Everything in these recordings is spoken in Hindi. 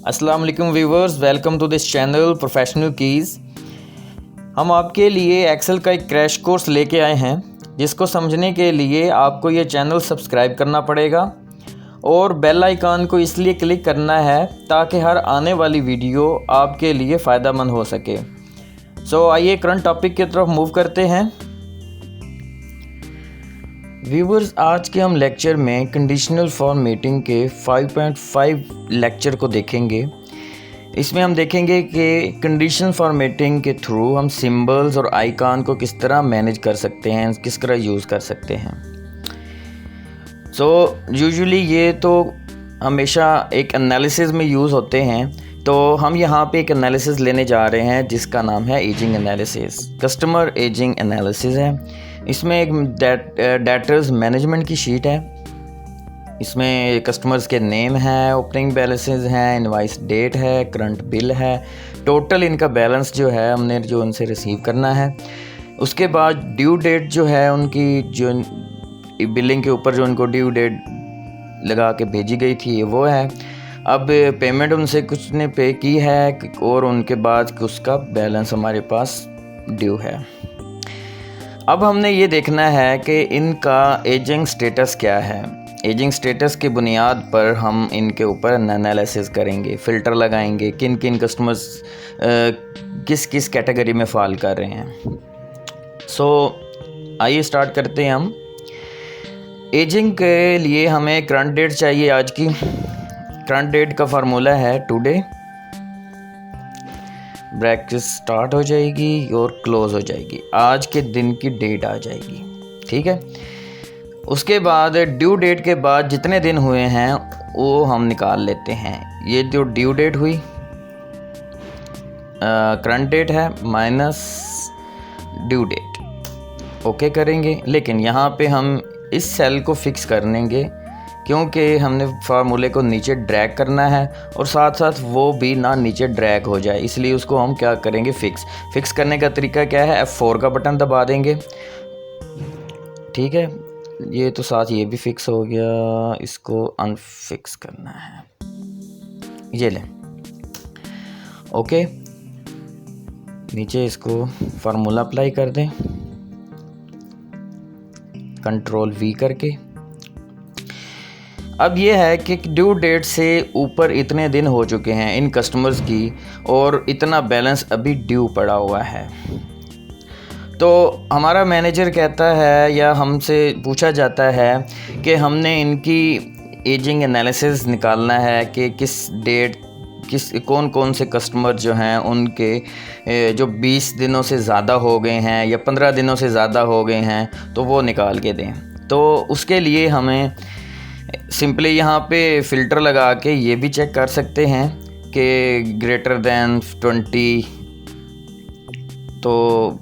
अस्सलाम वालेकुम viewers, welcome to this channel Professional Keys. हम आपके लिए एक्सेल का एक क्रैश कोर्स लेके आए हैं, जिसको समझने के लिए आपको ये चैनल सब्सक्राइब करना पड़ेगा और बेल आइकन को इसलिए क्लिक करना है ताकि हर आने वाली वीडियो आपके लिए फ़ायदा मंद हो सके। सो आइए करंट टॉपिक की तरफ मूव करते हैं। व्यूवर्स, आज के हम लेक्चर में कंडीशनल फॉर्मेटिंग के 5.5 लेक्चर को देखेंगे। इसमें हम देखेंगे कि कंडीशनल फॉर्मेटिंग के थ्रू हम सिंबल्स और आइकॉन को किस तरह मैनेज कर सकते हैं, किस तरह यूज़ कर सकते हैं। यूजुअली ये तो हमेशा एक एनालिसिस में यूज़ होते हैं, तो हम यहाँ पे एक एनालिसिस लेने जा रहे हैं जिसका नाम है ageing analysis. Customer ageing analysis है। इसमें एक डेटर्स मैनेजमेंट की शीट है। इसमें कस्टमर्स के नेम है, ओपनिंग बैलेंसेस हैं, इनवाइस डेट है, करंट बिल है, टोटल इनका बैलेंस जो है हमने जो उनसे रिसीव करना है। उसके बाद ड्यू डेट जो है उनकी, जो बिलिंग के ऊपर जो उनको ड्यू डेट लगा के भेजी गई थी वो है। अब पेमेंट उनसे कुछ ने पे की है और उनके बाद उसका बैलेंस हमारे पास ड्यू है। अब हमने ये देखना है कि इनका एजिंग स्टेटस क्या है। एजिंग स्टेटस की बुनियाद पर हम इनके ऊपर एनालिसिस करेंगे, फ़िल्टर लगाएंगे, किन किन कस्टमर्स किस किस कैटेगरी में फॉल कर रहे हैं। आइए स्टार्ट करते हैं हम। एजिंग के लिए हमें करंट डेट चाहिए आज की। करंट डेट का फार्मूला है टुडे, ब्रैकेट स्टार्ट हो जाएगी और क्लोज हो जाएगी, आज के दिन की डेट आ जाएगी। ठीक है। उसके बाद ड्यू डेट के बाद जितने दिन हुए हैं वो हम निकाल लेते हैं। ये जो ड्यू डेट हुई करंट डेट है माइनस ड्यू डेट, ओके करेंगे। लेकिन यहाँ पे हम इस सेल को फिक्स कर लेंगे क्योंकि हमने फार्मूले को नीचे ड्रैग करना है और साथ साथ वो भी ना नीचे ड्रैग हो जाए, इसलिए उसको हम क्या करेंगे, फिक्स करने का तरीका क्या है, F4 का बटन दबा देंगे। ठीक है, ये तो साथ ये भी फिक्स हो गया, इसको अनफिक्स करना है, ये लें। ओके, नीचे इसको फार्मूला अप्लाई कर दें, कंट्रोल V करके। अब ये है कि ड्यू डेट से ऊपर इतने दिन हो चुके हैं इन कस्टमर्स की और इतना बैलेंस अभी ड्यू पड़ा हुआ है। तो हमारा मैनेजर कहता है या हमसे पूछा जाता है कि हमने इनकी एजिंग एनालिसिस निकालना है कि कौन कौन से कस्टमर जो हैं उनके जो 20 दिनों से ज़्यादा हो गए हैं या 15 दिनों से ज़्यादा हो गए हैं, तो वो निकाल के दें। तो उसके लिए हमें सिंपली यहाँ पे फ़िल्टर लगा के ये भी चेक कर सकते हैं कि ग्रेटर दैन 20, तो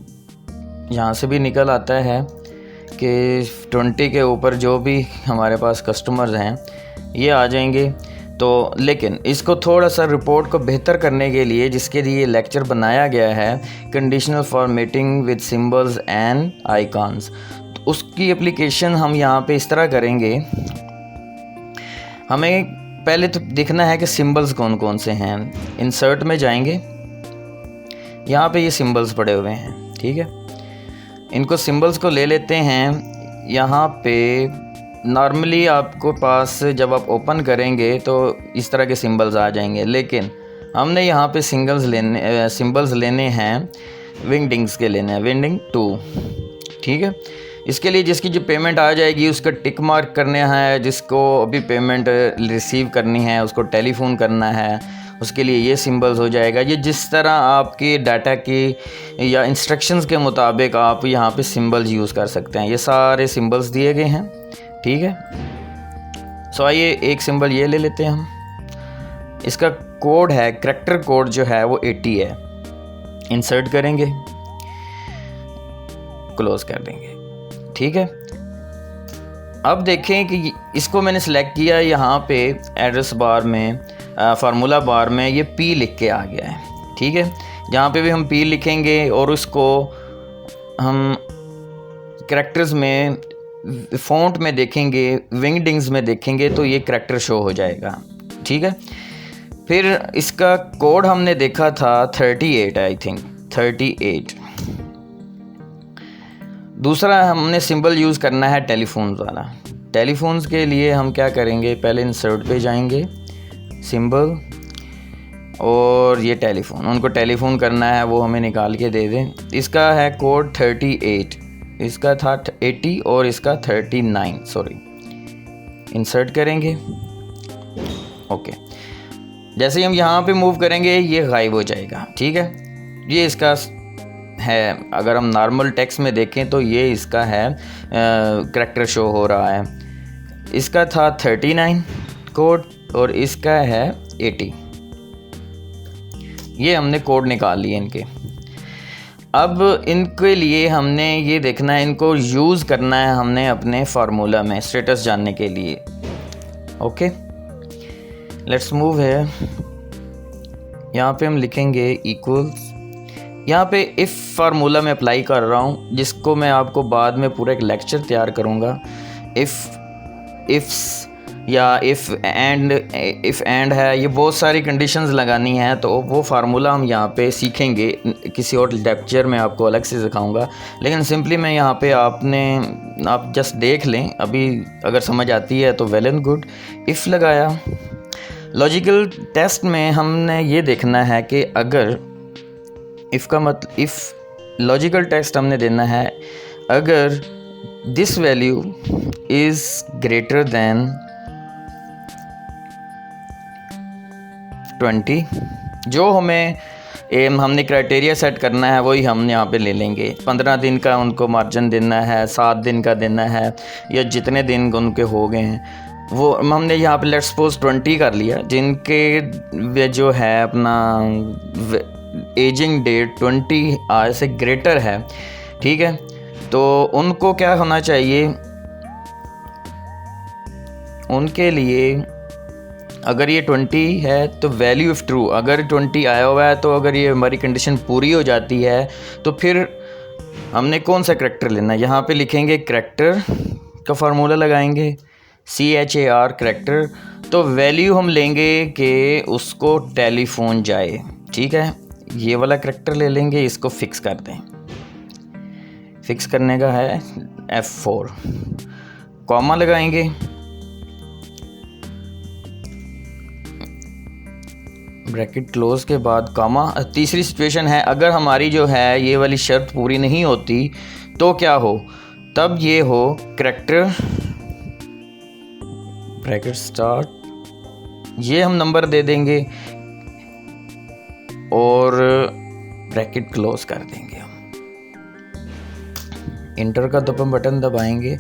यहाँ से भी निकल आता है कि 20 के ऊपर जो भी हमारे पास कस्टमर्स हैं ये आ जाएंगे। तो लेकिन इसको थोड़ा सा रिपोर्ट को बेहतर करने के लिए, जिसके लिए लेक्चर बनाया गया है conditional formatting with symbols and icons, तो उसकी एप्लीकेशन हम यहाँ पे इस तरह करेंगे। हमें पहले तो देखना है कि सिंबल्स कौन कौन से हैं। इंसर्ट में जाएंगे, यहाँ पे ये सिंबल्स पड़े हुए हैं। ठीक है, इनको सिंबल्स को ले लेते हैं। यहाँ पे नॉर्मली आपको पास जब आप ओपन करेंगे तो इस तरह के सिंबल्स आ जाएंगे, लेकिन हमने यहाँ पे सिंबल्स लेने हैं, विंगडिंग्स के लेने हैं, विंगडिंग 2। ठीक है, इसके लिए जिसकी जो पेमेंट आ जाएगी उसका टिक मार्क करने है, जिसको अभी पेमेंट रिसीव करनी है उसको टेलीफोन करना है, उसके लिए ये सिंबल्स हो जाएगा। ये जिस तरह आपकी डाटा की या इंस्ट्रक्शंस के मुताबिक आप यहाँ पे सिंबल्स यूज़ कर सकते हैं। ये सारे सिंबल्स दिए गए हैं। ठीक है, आइए एक सिंबल ये ले लेते हैं हम। इसका कोड है, करैक्टर कोड जो है वो 80 है। इंसर्ट करेंगे, क्लोज कर देंगे। ठीक है, अब देखें कि इसको मैंने सेलेक्ट किया, यहाँ पे एड्रेस बार में, फार्मूला बार में ये P लिख के आ गया है। ठीक है, जहाँ पे भी हम P लिखेंगे और उसको हम करैक्टर्स में फ़ॉन्ट में देखेंगे, विंगडिंग्स में देखेंगे तो ये करैक्टर शो हो जाएगा। ठीक है, फिर इसका कोड हमने देखा था 38, आई थिंक 38। दूसरा हमने सिंबल यूज़ करना है टेलीफोन्स वाला। टेलीफोन्स के लिए हम क्या करेंगे, पहले इंसर्ट पे जाएंगे, सिंबल और ये टेलीफोन, उनको टेलीफोन करना है, वो हमें निकाल के दे दें। इसका है कोड 38, इसका था 80 और इसका 39, सॉरी। इंसर्ट करेंगे, ओके। जैसे ही हम यहाँ पे मूव करेंगे ये गायब हो जाएगा, ठीक है। ये इसका है, अगर हम नॉर्मल टेक्स्ट में देखें तो ये इसका है करैक्टर शो हो रहा है। इसका था 39 कोड और इसका है 80। ये हमने कोड निकाल लिए इनके। अब इनके लिए हमने ये देखना है, इनको यूज़ करना है हमने अपने फार्मूला में स्टेटस जानने के लिए। ओके, लेट्स मूव है। यहाँ पे हम लिखेंगे इक्वल्स, यहाँ पे इफ़ फार्मूला में अप्लाई कर रहा हूँ, जिसको मैं आपको बाद में पूरा एक लेक्चर तैयार करूँगा। इफ़्स या इफ़ एंड है, ये बहुत सारी कंडीशंस लगानी है, तो वो फार्मूला हम यहाँ पे सीखेंगे, किसी और लेक्चर में आपको अलग से सिखाऊंगा। लेकिन सिंपली मैं यहाँ पे आप जस्ट देख लें, अभी अगर समझ आती है तो वेल एंड गुड। इफ़ लगाया, लॉजिकल टेस्ट में हमने ये देखना है कि अगर इफ़ का मतलब, इफ़ लॉजिकल टेस्ट हमने देना है अगर this value is greater than 20, जो हमने क्राइटेरिया सेट करना है वही हम यहाँ पे ले लेंगे। 15 दिन का उनको मार्जिन देना है, 7 दिन का देना है, या जितने दिन उनके हो गए हैं वो हमने यहाँ पे लेट्स सपोज 20 कर लिया। जिनके जो है अपना एजिंग डेट 20 आज से ग्रेटर है, ठीक है, तो उनको क्या होना चाहिए, उनके लिए अगर ये 20 है तो वैल्यू ऑफ ट्रू, अगर 20 आया हुआ है तो अगर ये हमारी कंडीशन पूरी हो जाती है तो फिर हमने कौन सा करैक्टर लेना है, यहाँ पे लिखेंगे करैक्टर का फार्मूला लगाएंगे, CHAR करैक्टर। तो वैल्यू हम लेंगे कि उसको टेलीफोन जाए, ठीक है। ये वाला करैक्टर ले लेंगे, इसको फिक्स कर दें। फिक्स करने का है F4, कॉमा लगाएंगे, ब्रैकेट क्लोज के बाद कॉमा। तीसरी सिचुएशन है, अगर हमारी जो है ये वाली शर्त पूरी नहीं होती तो क्या हो, तब ये हो करैक्टर ब्रैकेट स्टार्ट, ये हम नंबर दे देंगे और ब्रैकेट क्लोज कर देंगे। हम इंटर का बटन दबाएंगे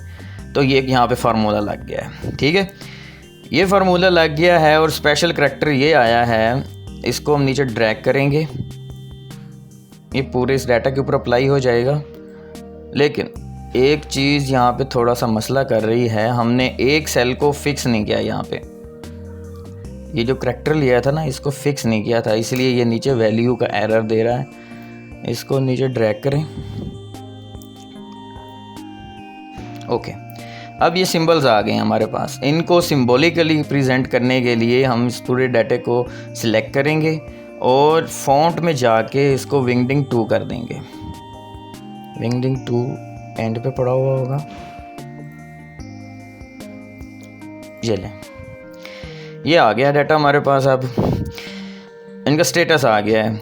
तो ये यहाँ पे फार्मूला लग गया है, ठीक है। ये फार्मूला लग गया है और स्पेशल करैक्टर ये आया है, इसको हम नीचे ड्रैग करेंगे, ये पूरे इस डाटा के ऊपर अप्लाई हो जाएगा। लेकिन एक चीज़ यहाँ पे थोड़ा सा मसला कर रही है, हमने एक सेल को फिक्स नहीं किया। यहाँ पे ये जो करैक्टर लिया था ना, इसको फिक्स नहीं किया था, इसलिए ये नीचे वैल्यू का एरर दे रहा है। इसको नीचे ड्रैग करें, ओके। अब ये सिंबल्स आ गए हैं हमारे पास, इनको सिंबॉलिकली प्रेजेंट करने के लिए हम इस पूरे डाटे को सिलेक्ट करेंगे और फॉन्ट में जाके इसको विंगडिंग 2 कर देंगे। विंगडिंग 2 एंड पे पड़ा हुआ होगा, ये लें, ये आ गया डाटा हमारे पास। अब इनका स्टेटस आ गया है,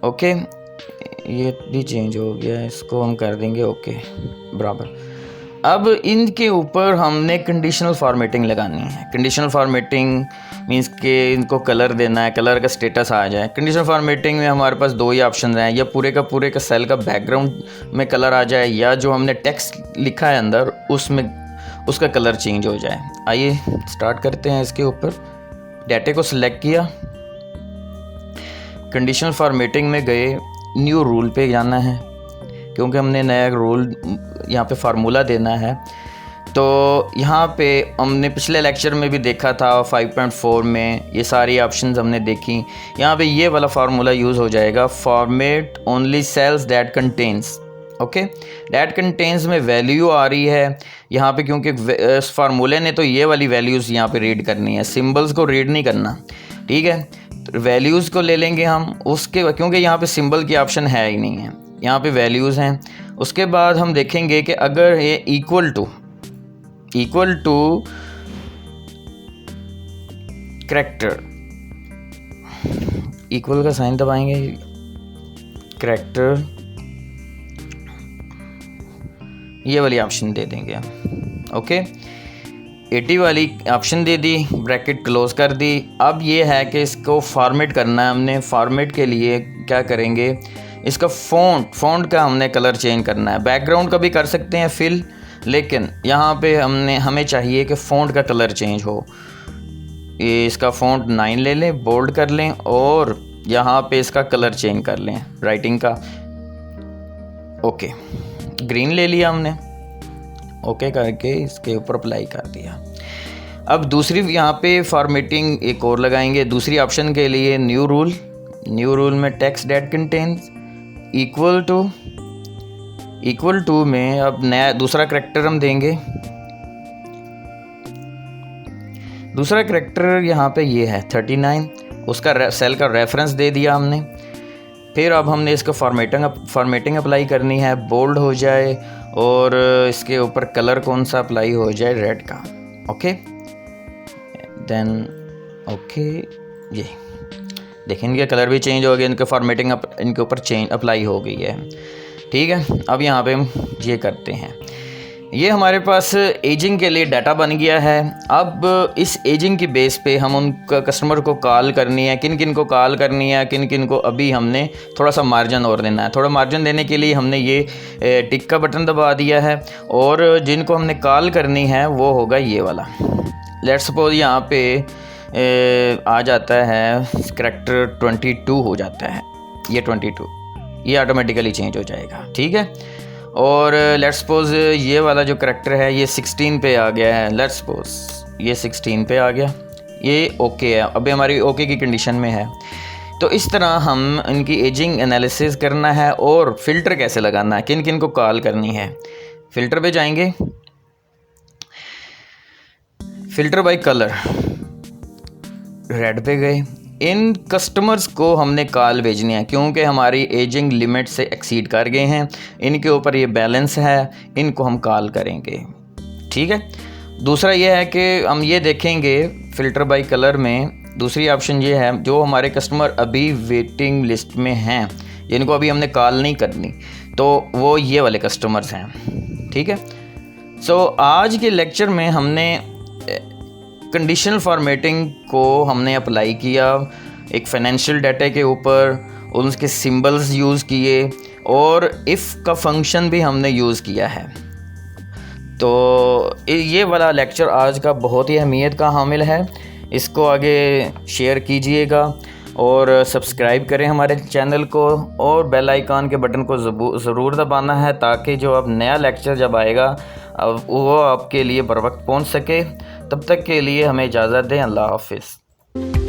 ओके। ये भी चेंज हो गया है, इसको हम कर देंगे ओके बराबर। अब इनके ऊपर हमने कंडीशनल फॉर्मेटिंग लगानी है। कंडीशनल फॉर्मेटिंग मींस के इनको कलर देना है, कलर का स्टेटस आ जाए। कंडीशनल फॉर्मेटिंग में हमारे पास 2 ही ऑप्शन हैं, या पूरे का सेल का बैकग्राउंड में कलर आ जाए, या जो हमने टेक्स्ट लिखा है अंदर उसमें उसका कलर चेंज हो जाए। आइए स्टार्ट करते हैं। इसके ऊपर डाटे को सिलेक्ट किया, कंडीशनल फॉर्मेटिंग में गए, न्यू रूल पे जाना है क्योंकि हमने नया रूल यहाँ पे फार्मूला देना है। तो यहाँ पे हमने पिछले लेक्चर में भी देखा था 5.4 में, ये सारी ऑप्शंस हमने देखी। यहाँ पे ये वाला फार्मूला यूज़ हो जाएगा, format only cells that contains, okay. That contains में वैल्यू आ रही है यहाँ पे, क्योंकि इस फार्मूले ने तो ये वाली वैल्यूज़ यहाँ पे रीड करनी है, सिंबल्स को रीड नहीं करना, ठीक है। वैल्यूज़ को ले लेंगे हम उसके, क्योंकि यहाँ पे सिंबल की ऑप्शन है ही नहीं है, यहाँ पे वैल्यूज़ हैं। उसके बाद हम देखेंगे कि अगर ये इक्वल टू करैक्टर, इक्वल का साइन दबाएंगे, करैक्टर, ये वाली ऑप्शन दे देंगे हम। ओके, 80 वाली ऑप्शन दे दी, ब्रैकेट क्लोज कर दी। अब ये है कि इसको फॉर्मेट करना है हमने। फॉर्मेट के लिए क्या करेंगे, इसका फ़ॉन्ट का हमने कलर चेंज करना है। बैकग्राउंड का भी कर सकते हैं फिल, लेकिन यहाँ पे हमें चाहिए कि फ़ॉन्ट का कलर चेंज हो। ये इसका फ़ॉन्ट 9 ले लें, बोल्ड कर लें और यहाँ पे इसका कलर चेंज कर लें राइटिंग का। ओके, ग्रीन ले लिया हमने, ओके करके इसके ऊपर अप्लाई कर दिया। अब दूसरी यहाँ पे फॉर्मेटिंग एक और लगाएंगे दूसरी ऑप्शन के लिए, न्यू रूल में text that contains equal to में अब नया दूसरा करैक्टर हम देंगे। दूसरा करैक्टर यहाँ पे ये है 39, उसका सेल का रेफरेंस दे दिया हमने। फिर अब हमने इसको फॉर्मेटिंग अप्लाई करनी है, बोल्ड हो जाए और इसके ऊपर कलर कौन सा अप्लाई हो जाए, रेड का। ओके, देन ओके, ये देखें इनके कलर भी चेंज हो गए, इनके फॉर्मेटिंग इनके ऊपर अप्लाई हो गई है। ठीक है, अब यहाँ पे हम ये करते हैं। ये हमारे पास एजिंग के लिए डाटा बन गया है। अब इस एजिंग की बेस पे हम उन कस्टमर को कॉल करनी है, किन किन को कॉल करनी है, किन किन को अभी हमने थोड़ा सा मार्जिन और देना है। थोड़ा मार्जिन देने के लिए हमने ये टिक का बटन दबा दिया है और जिनको हमने कॉल करनी है वो होगा ये वाला। लेट्स सपोज यहाँ पे आ जाता है करैक्टर 22 हो जाता है, ये 22, ये ऑटोमेटिकली चेंज हो जाएगा। ठीक है, और लेट्स सपोज ये वाला जो करैक्टर है ये 16 पे आ गया है, लेट्स सपोज ये 16 पे आ गया, ये ओके है, अभी हमारी ओके की कंडीशन में है। तो इस तरह हम इनकी एजिंग एनालिसिस करना है और फ़िल्टर कैसे लगाना है, किन किन को कॉल करनी है। फ़िल्टर पे जाएंगे, फ़िल्टर बाय कलर, रेड पे गए। इन कस्टमर्स को हमने कॉल भेजनी है क्योंकि हमारी एजिंग लिमिट से एक्सीड कर गए हैं, इनके ऊपर ये बैलेंस है, इनको हम कॉल करेंगे। ठीक है, दूसरा ये है कि हम ये देखेंगे फ़िल्टर बाय कलर में दूसरी ऑप्शन ये है, जो हमारे कस्टमर अभी वेटिंग लिस्ट में हैं, जिनको अभी हमने कॉल नहीं करनी, तो वो ये वाले कस्टमर्स हैं। ठीक है, सो आज के लेक्चर में हमने कंडीशनल फॉर्मेटिंग को हमने अप्लाई किया एक फाइनेंशियल डाटा के ऊपर, उसके सिंबल्स यूज़ किए और इफ़ का फंक्शन भी हमने यूज़ किया है। तो ये वाला लेक्चर आज का बहुत ही अहमियत का हामिल है, इसको आगे शेयर कीजिएगा और सब्सक्राइब करें हमारे चैनल को और बेल आइकन के बटन को ज़रूर दबाना है ताकि जो अब नया लेक्चर जब आएगा अब वो आपके लिए बर वक्त पहुँच सके। तब तक के लिए हमें इजाज़त दें, अल्लाह हाफ़िज़।